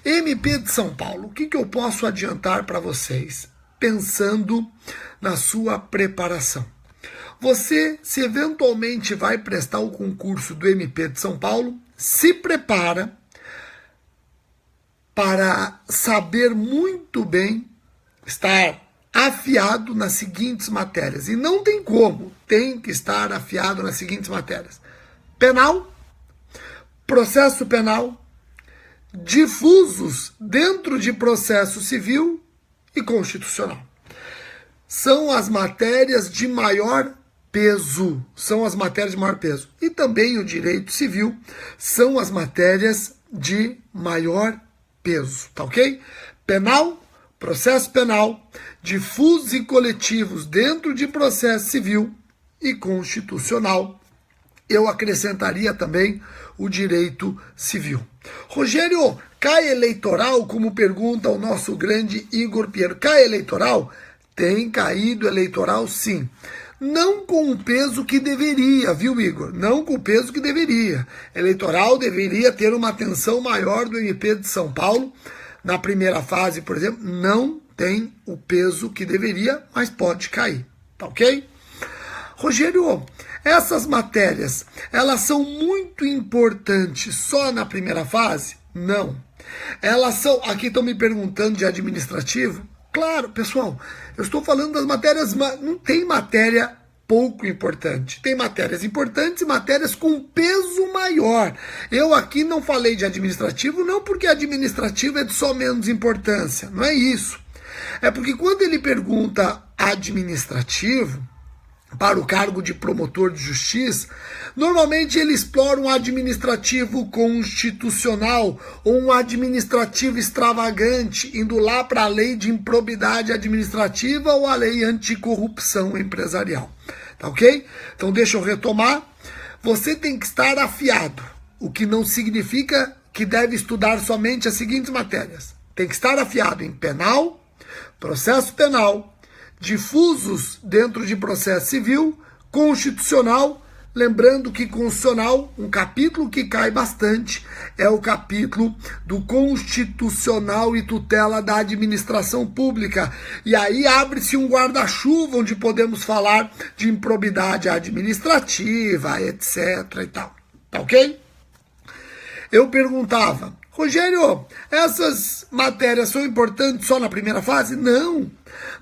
MP de São Paulo, o que eu posso adiantar para vocês, pensando na sua preparação? Você, se eventualmente vai prestar o concurso do MP de São Paulo, se prepara para saber muito bem, estar afiado nas seguintes matérias. E não tem como, tem que estar afiado nas seguintes matérias: penal, processo penal, difusos dentro de processo civil e constitucional. São as matérias de maior peso, E também o direito civil são as matérias de maior peso, tá ok? Penal, processo penal, difusos e coletivos dentro de processo civil e constitucional. Eu acrescentaria também o direito civil. Rogério, cai eleitoral, como pergunta o nosso grande Igor Pinheiro? Cai eleitoral? Tem caído eleitoral, sim. Não com o peso que deveria, viu, Igor? Não com o peso que deveria. Eleitoral deveria ter uma atenção maior do MP de São Paulo. Na primeira fase, por exemplo, não tem o peso que deveria, mas pode cair, tá ok? Rogério, essas matérias, elas são muito importantes só na primeira fase? Não. Elas são, aqui estão me perguntando de administrativo. Claro, pessoal, eu estou falando das matérias, não tem matéria pouco importante. Tem matérias importantes e matérias com peso maior. Eu aqui não falei de administrativo, não porque administrativo é de só menos importância, não é isso. É porque quando ele pergunta administrativo, para o cargo de promotor de justiça, normalmente ele explora um administrativo constitucional ou um administrativo extravagante, indo lá para a lei de improbidade administrativa ou a lei anticorrupção empresarial. Tá ok? Então deixa eu retomar. Você tem que estar afiado, o que não significa que deve estudar somente as seguintes matérias. Tem que estar afiado em penal, processo penal, difusos dentro de processo civil, constitucional, lembrando que constitucional, um capítulo que cai bastante, é o capítulo do constitucional e tutela da administração pública. E aí abre-se um guarda-chuva onde podemos falar de improbidade administrativa, etc. e tal. Tá ok? Eu perguntava, Rogério, essas matérias são importantes só na primeira fase? Não.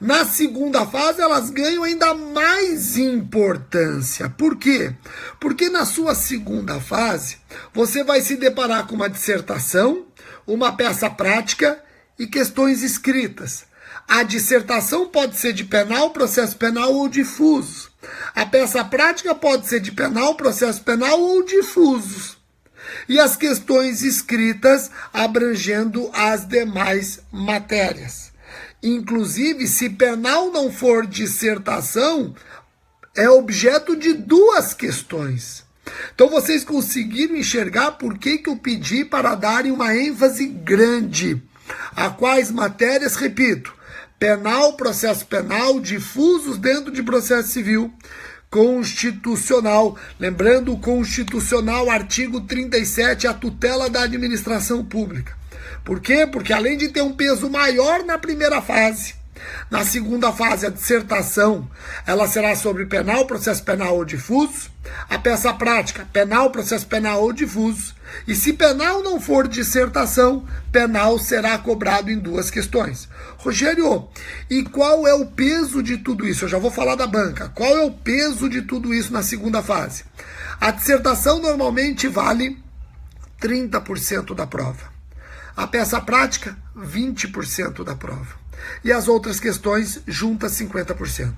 Na segunda fase, elas ganham ainda mais importância. Por quê? Porque na sua segunda fase, você vai se deparar com uma dissertação, uma peça prática e questões escritas. A dissertação pode ser de penal, processo penal ou difuso. A peça prática pode ser de penal, processo penal ou difusos. E as questões escritas abrangendo as demais matérias. Inclusive, se penal não for dissertação, é objeto de 2 questões. Então, vocês conseguiram enxergar por que eu pedi para darem uma ênfase grande. A quais matérias, repito, penal, processo penal, difusos dentro de processo civil, constitucional, lembrando o constitucional, artigo 37, a tutela da administração pública. Por quê? Porque além de ter um peso maior na primeira fase, na segunda fase, a dissertação, ela será sobre penal, processo penal ou difuso. A peça prática, penal, processo penal ou difuso. E se penal não for dissertação, penal será cobrado em 2 questões. Rogério, e qual é o peso de tudo isso? Eu já vou falar da banca. Qual é o peso de tudo isso na segunda fase? A dissertação normalmente vale 30% da prova. A peça prática, 20% da prova. E as outras questões, junta 50%.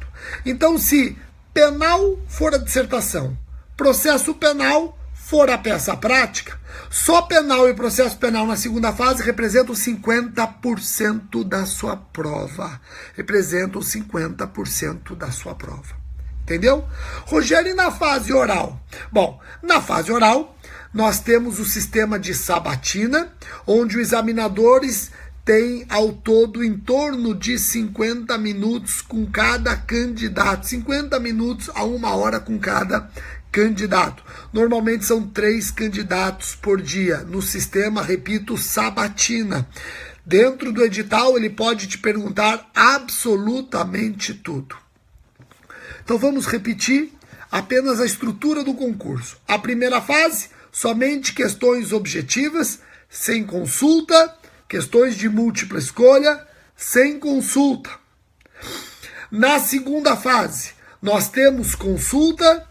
Então, se penal for a dissertação, processo penal for a peça prática, só penal e processo penal na segunda fase representam 50% da sua prova. Representam 50% da sua prova. Entendeu? Rogério, e na fase oral? Bom, na fase oral, nós temos o sistema de sabatina, onde os examinadores têm ao todo em torno de 50 minutos com cada candidato, 50 minutos a 1 hora com cada candidato. Normalmente são 3 candidatos por dia, no sistema, repito, sabatina. Dentro do edital, ele pode te perguntar absolutamente tudo. Então vamos repetir apenas a estrutura do concurso. A primeira fase, somente questões objetivas, sem consulta, questões de múltipla escolha, sem consulta. Na segunda fase, nós temos consulta,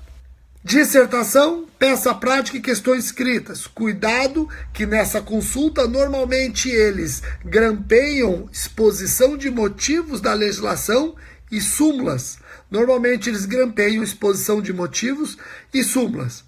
dissertação, peça prática e questões escritas. Cuidado que nessa consulta, normalmente eles grampeiam exposição de motivos da legislação e súmulas. Normalmente eles grampeiam exposição de motivos e súmulas.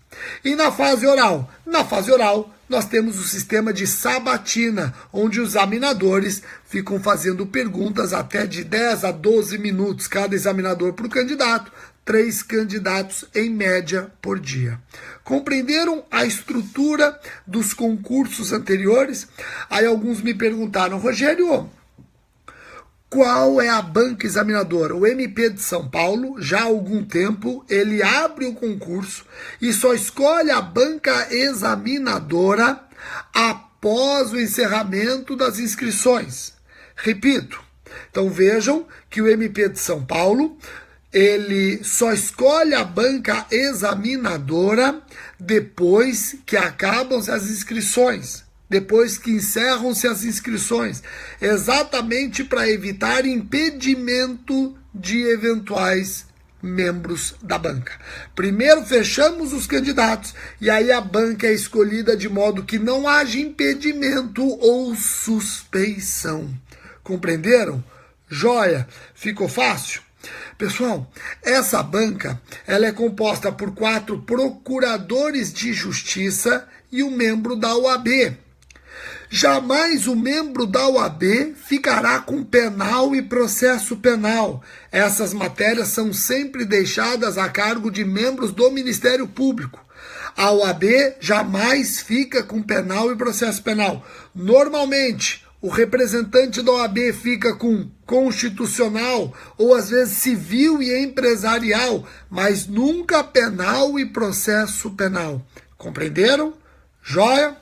E na fase oral? Na fase oral, nós temos o sistema de sabatina, onde os examinadores ficam fazendo perguntas até de 10 a 12 minutos, cada examinador por candidato, 3 candidatos em média por dia. Compreenderam a estrutura dos concursos anteriores? Aí alguns me perguntaram, Rogério, qual é a banca examinadora? O MP de São Paulo, já há algum tempo, ele abre o concurso e só escolhe a banca examinadora após o encerramento das inscrições. Repito, então vejam que o MP de São Paulo, ele só escolhe a banca examinadora depois que acabam-se as inscrições. Depois que encerram-se as inscrições, exatamente para evitar impedimento de eventuais membros da banca. Primeiro fechamos os candidatos e aí a banca é escolhida de modo que não haja impedimento ou suspeição. Compreenderam? Joia? Ficou fácil? Pessoal, essa banca ela é composta por 4 procuradores de justiça e um membro da OAB. Jamais o membro da OAB ficará com penal e processo penal. Essas matérias são sempre deixadas a cargo de membros do Ministério Público. A OAB jamais fica com penal e processo penal. Normalmente, o representante da OAB fica com constitucional ou às vezes civil e empresarial, mas nunca penal e processo penal. Compreenderam? Joia?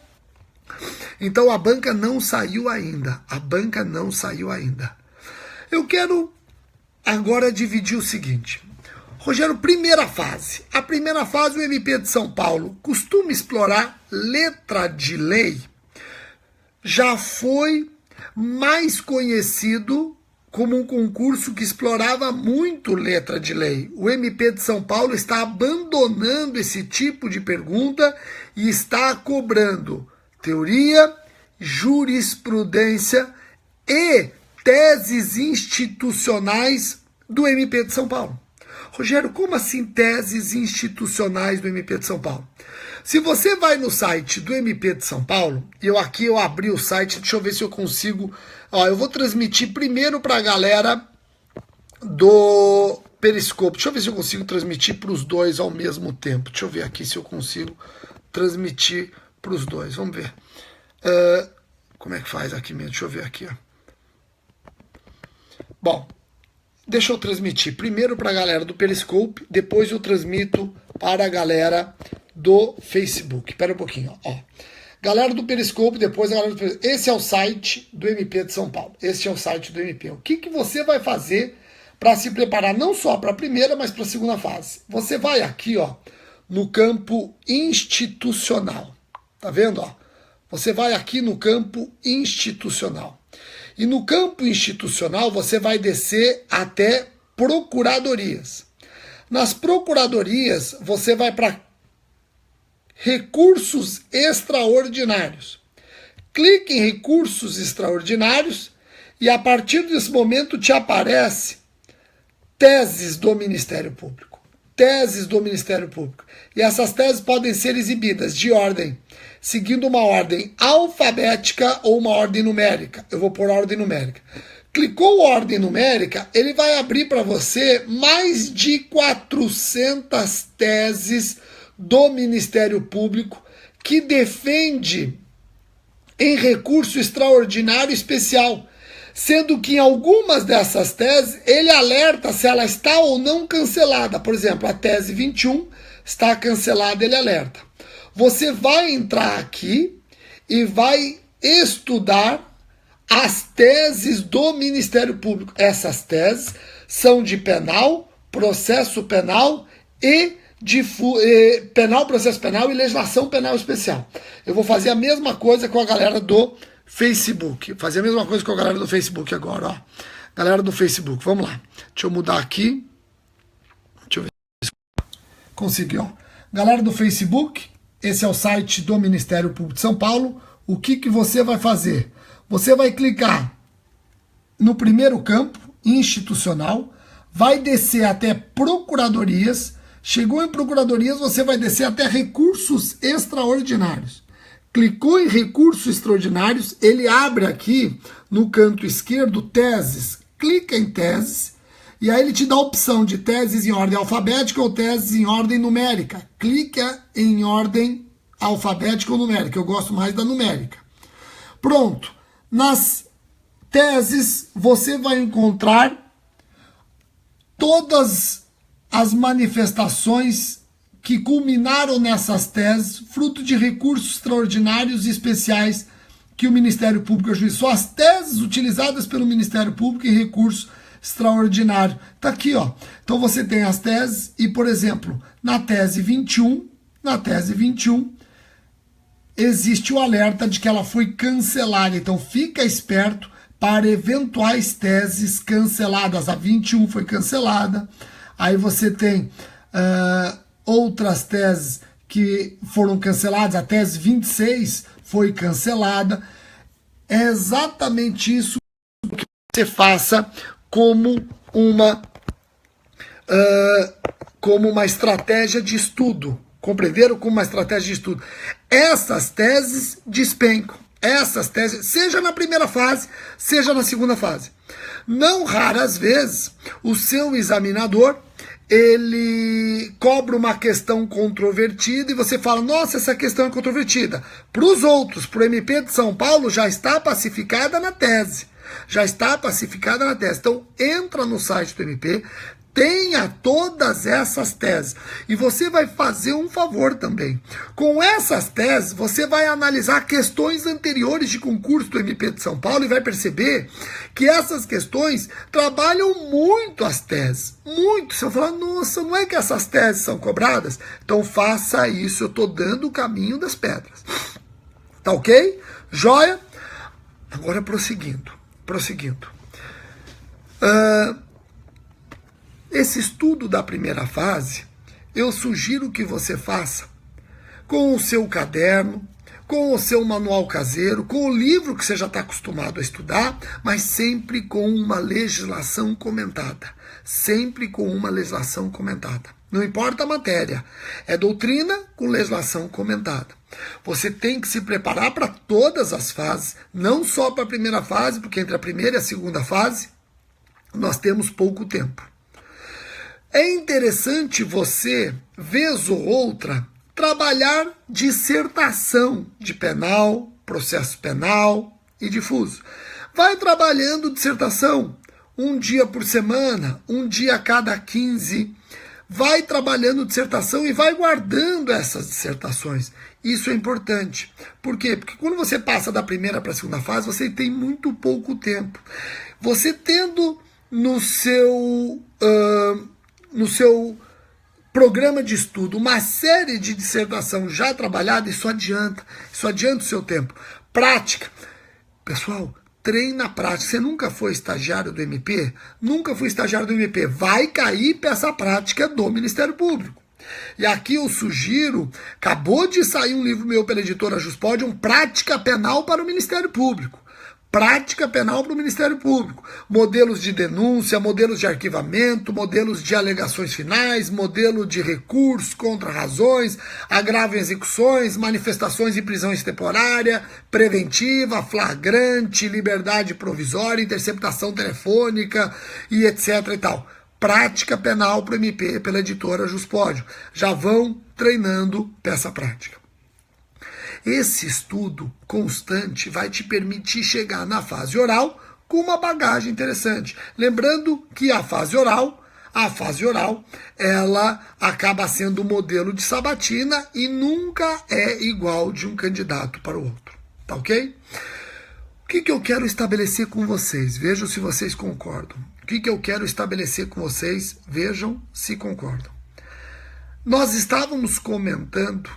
Então a banca não saiu ainda. A banca não saiu ainda. Eu quero agora dividir o seguinte. Rogério, primeira fase. A primeira fase, o MP de São Paulo costuma explorar letra de lei. Já foi mais conhecido como um concurso que explorava muito letra de lei. O MP de São Paulo está abandonando esse tipo de pergunta e está cobrando teoria, jurisprudência e teses institucionais do MP de São Paulo. Rogério, como assim teses institucionais do MP de São Paulo? Se você vai no site do MP de São Paulo, eu abri o site, deixa eu ver se eu consigo. Eu vou transmitir primeiro para a galera do Periscope. Deixa eu ver se eu consigo transmitir para os dois ao mesmo tempo. Deixa eu ver aqui se eu consigo transmitir para os dois. Vamos ver. Como é que faz aqui mesmo? Deixa eu ver aqui. Bom, deixa eu transmitir primeiro para a galera do Periscope, depois eu transmito para a galera do Facebook. Espera um pouquinho. Galera do Periscope, depois a galera do Periscope. Esse é o site do MP de São Paulo. Esse é o site do MP. O que você vai fazer para se preparar não só para a primeira, mas para a segunda fase? Você vai aqui, no campo institucional. Tá vendo? Você vai aqui no campo institucional. E no campo institucional você vai descer até procuradorias. Nas procuradorias você vai para recursos extraordinários. Clique em recursos extraordinários e a partir desse momento te aparece teses do Ministério Público. Teses do Ministério Público. E essas teses podem ser exibidas de ordem, seguindo uma ordem alfabética ou uma ordem numérica. Eu vou pôr ordem numérica. Clicou ordem numérica, ele vai abrir para você mais de 400 teses do Ministério Público que defende em recurso extraordinário especial, sendo que em algumas dessas teses ele alerta se ela está ou não cancelada. Por exemplo, a tese 21 está cancelado, ele alerta. Você vai entrar aqui e vai estudar as teses do Ministério Público. Essas teses são de penal, processo penal e penal, processo penal e legislação penal especial. Eu vou fazer a mesma coisa com a galera do Facebook. Fazer a mesma coisa com a galera do Facebook agora, ó. Galera do Facebook, vamos lá. Deixa eu mudar aqui. Deixa eu ver se consegui, ó. Galera do Facebook, esse é o site do Ministério Público de São Paulo. O que você vai fazer? Você vai clicar no primeiro campo, institucional, vai descer até procuradorias. Chegou em procuradorias, você vai descer até recursos extraordinários. Clicou em recursos extraordinários, ele abre aqui no canto esquerdo teses. Clica em teses e aí ele te dá a opção de teses em ordem alfabética ou teses em ordem numérica. Clica em ordem alfabética ou numérica. Eu gosto mais da numérica. Pronto. Nas teses você vai encontrar todas as manifestações que culminaram nessas teses, fruto de recursos extraordinários e especiais que o Ministério Público ajuizou. As teses utilizadas pelo Ministério Público em recurso extraordinário. Tá aqui, ó. Então você tem as teses e, por exemplo, na tese 21, existe o alerta de que ela foi cancelada. Então fica esperto para eventuais teses canceladas. A 21 foi cancelada. Aí você tem outras teses que foram canceladas. A tese 26 foi cancelada. É exatamente isso que você faça como uma estratégia de estudo. Compreenderam? Como uma estratégia de estudo. Essas teses despencam. Essas teses, seja na primeira fase, seja na segunda fase. Não raras vezes, o seu examinador, ele cobra uma questão controvertida e você fala, nossa, essa questão é controvertida. Para os outros, para o MP de São Paulo, já está pacificada na tese. Já está pacificada na tese. Então, entra no site do MP, tenha todas essas teses. E você vai fazer um favor também. Com essas teses, você vai analisar questões anteriores de concurso do MP de São Paulo e vai perceber que essas questões trabalham muito as teses. Muito. Você vai falar, nossa, não é que essas teses são cobradas? Então faça isso, eu estou dando o caminho das pedras. Tá ok? Joia? Agora prosseguindo. Esse estudo da primeira fase, eu sugiro que você faça com o seu caderno, com o seu manual caseiro, com o livro que você já está acostumado a estudar, mas sempre com uma legislação comentada. Sempre com uma legislação comentada. Não importa a matéria, é doutrina com legislação comentada. Você tem que se preparar para todas as fases, não só para a primeira fase, porque entre a primeira e a segunda fase, nós temos pouco tempo. É interessante você, vez ou outra, trabalhar dissertação de penal, processo penal e difuso. Vai trabalhando dissertação, um dia por semana, um dia a cada 15. Vai trabalhando dissertação e vai guardando essas dissertações. Isso é importante. Por quê? Porque quando você passa da primeira para a segunda fase, você tem muito pouco tempo. Você tendo no seu programa de estudo uma série de dissertação já trabalhada, isso adianta o seu tempo. Prática. Pessoal, treina a prática. Você nunca foi estagiário do MP? Nunca fui estagiário do MP. Vai cair peça prática do Ministério Público. E aqui eu sugiro, acabou de sair um livro meu pela editora Juspodium, Prática Penal para o Ministério Público. Prática penal para o Ministério Público. Modelos de denúncia, modelos de arquivamento, modelos de alegações finais, modelo de recurso contra razões, agravo em execuções, manifestações e prisões temporária, preventiva, flagrante, liberdade provisória, interceptação telefônica e etc e tal. Prática penal para o MP pela editora Juspodium. Já vão treinando peça prática. Esse estudo constante vai te permitir chegar na fase oral com uma bagagem interessante. Lembrando que a fase oral, A fase oral, ela acaba sendo o modelo de sabatina e nunca é igual de um candidato para o outro, tá ok? O que eu quero estabelecer com vocês? Vejam se vocês concordam. O que eu quero estabelecer com vocês? Vejam se concordam. Nós estávamos comentando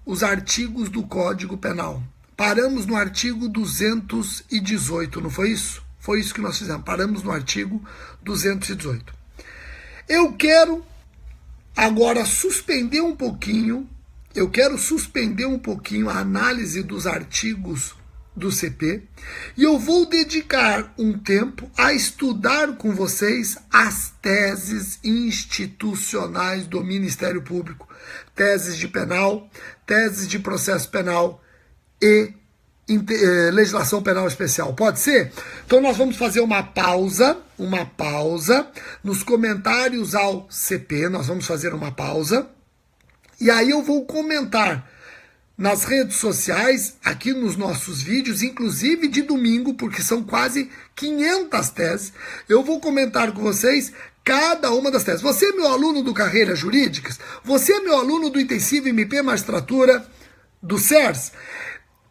os artigos do Código Penal. Paramos no artigo 218, não foi isso? Foi isso que nós fizemos. Paramos no artigo 218. Eu quero agora suspender um pouquinho, a análise dos artigos do CP e eu vou dedicar um tempo a estudar com vocês as teses institucionais do Ministério Público, teses de penal, teses de processo penal e legislação penal especial. Pode ser? Então nós vamos fazer uma pausa nos comentários ao CP, nós vamos fazer uma pausa e aí eu vou comentar nas redes sociais, aqui nos nossos vídeos, inclusive de domingo, porque são quase 500 teses, eu vou comentar com vocês cada uma das teses. Você é meu aluno do Carreiras Jurídicas? Você é meu aluno do Intensivo MP Magistratura do CERS?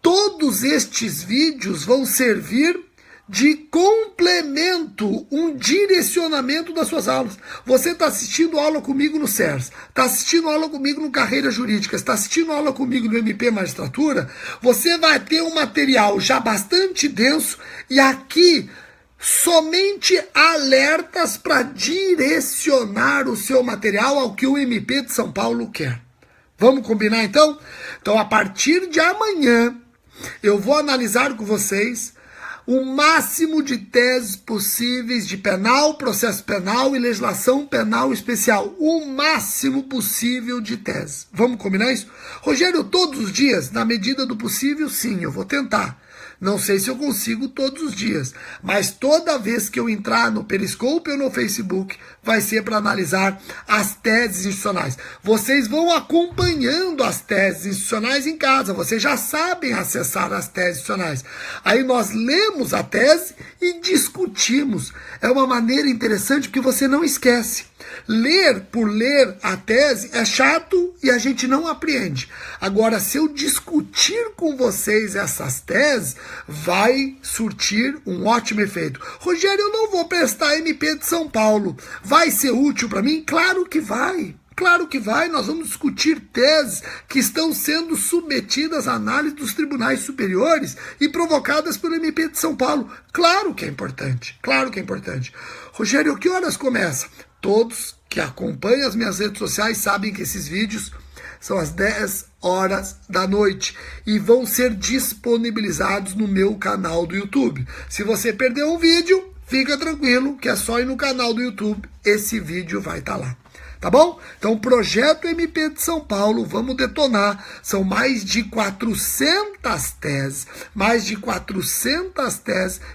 Todos estes vídeos vão servir de complemento, um direcionamento das suas aulas. Você está assistindo aula comigo no CERS, está assistindo aula comigo no Carreiras Jurídicas, está assistindo aula comigo no MP Magistratura, você vai ter um material já bastante denso e aqui somente alertas para direcionar o seu material ao que o MP de São Paulo quer. Vamos combinar então? Então a partir de amanhã eu vou analisar com vocês o máximo de teses possíveis de penal, processo penal e legislação penal especial. O máximo possível de teses. Vamos combinar isso? Rogério, todos os dias, na medida do possível, sim, eu vou tentar. Não sei se eu consigo todos os dias, mas toda vez que eu entrar no Periscope ou no Facebook, vai ser para analisar as teses institucionais. Vocês vão acompanhando as teses institucionais em casa, vocês já sabem acessar as teses institucionais. Aí nós lemos a tese e discutimos. É uma maneira interessante porque você não esquece. Ler por ler a tese é chato e a gente não apreende. Agora, se eu discutir com vocês essas teses, vai surtir um ótimo efeito. Rogério, eu não vou prestar MP de São Paulo. Vai ser útil para mim? Claro que vai. Claro que vai, nós vamos discutir teses que estão sendo submetidas à análise dos tribunais superiores e provocadas pelo MP de São Paulo. Claro que é importante, claro que é importante. Rogério, que horas começa? Todos que acompanham as minhas redes sociais sabem que esses vídeos são às 10 horas da noite e vão ser disponibilizados no meu canal do YouTube. Se você perdeu um vídeo, fica tranquilo que é só ir no canal do YouTube, esse vídeo vai estar lá. Tá bom? Então, o projeto MP de São Paulo, vamos detonar. São mais de 400 teses,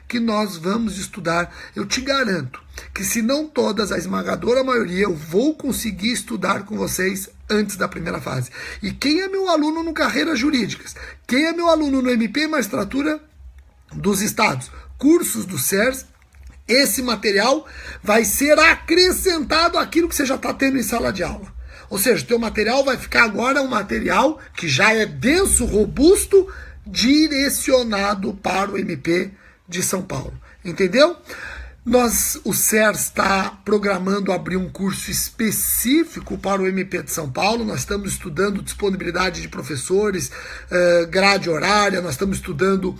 que nós vamos estudar. Eu te garanto que se não todas, a esmagadora maioria, eu vou conseguir estudar com vocês antes da primeira fase. E quem é meu aluno no Carreiras Jurídicas? Quem é meu aluno no MP Magistratura dos Estados? Cursos do CERS? Esse material vai ser acrescentado àquilo que você já está tendo em sala de aula. Ou seja, o teu material vai ficar agora um material que já é denso, robusto, direcionado para o MP de São Paulo. Entendeu? O CERS está programando abrir um curso específico para o MP de São Paulo. Nós estamos estudando disponibilidade de professores, grade horária, nós estamos estudando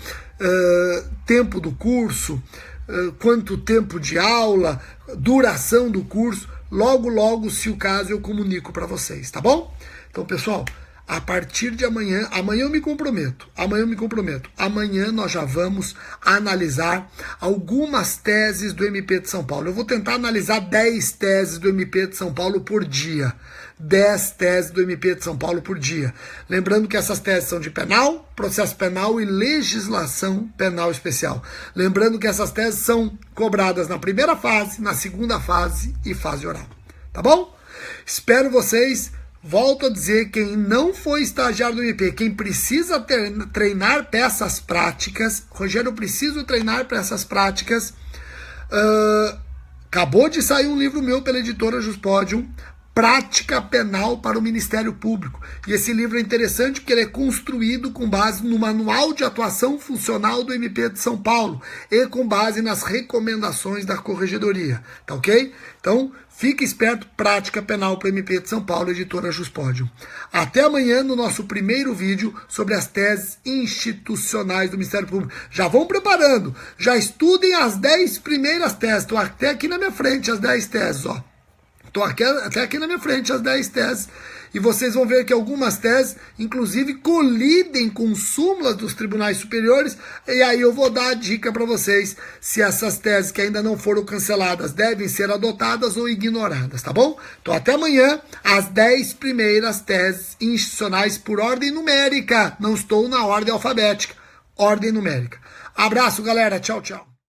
tempo do curso, quanto tempo de aula, duração do curso. Logo, se o caso, eu comunico para vocês, tá bom? Então, pessoal, a partir de amanhã eu me comprometo, amanhã nós já vamos analisar algumas teses do MP de São Paulo. Eu vou tentar analisar 10 teses do MP de São Paulo por dia. 10 teses do MP de São Paulo por dia. Lembrando que essas teses são de penal, processo penal e legislação penal especial. Lembrando que essas teses são cobradas na primeira fase, na segunda fase e fase oral. Tá bom? Espero vocês. Volto a dizer, quem não foi estagiário do MP, quem precisa treinar peças práticas, Rogério, eu preciso treinar peças práticas, Acabou de sair um livro meu pela editora Juspodium, Prática Penal para o Ministério Público. E esse livro é interessante porque ele é construído com base no Manual de Atuação Funcional do MP de São Paulo e com base nas recomendações da Corregedoria, tá ok? Então, fique esperto, Prática Penal para o MP de São Paulo, editora Juspodium. Até amanhã no nosso primeiro vídeo sobre as teses institucionais do Ministério Público. Já vão preparando, já estudem as 10 primeiras teses, estou até aqui na minha frente as 10 teses, ó. Estou até aqui na minha frente as 10 teses e vocês vão ver que algumas teses, inclusive, colidem com súmulas dos tribunais superiores, e aí eu vou dar a dica para vocês se essas teses que ainda não foram canceladas devem ser adotadas ou ignoradas, tá bom? Então até amanhã, as 10 primeiras teses institucionais por ordem numérica, não estou na ordem alfabética, ordem numérica. Abraço, galera, tchau, tchau.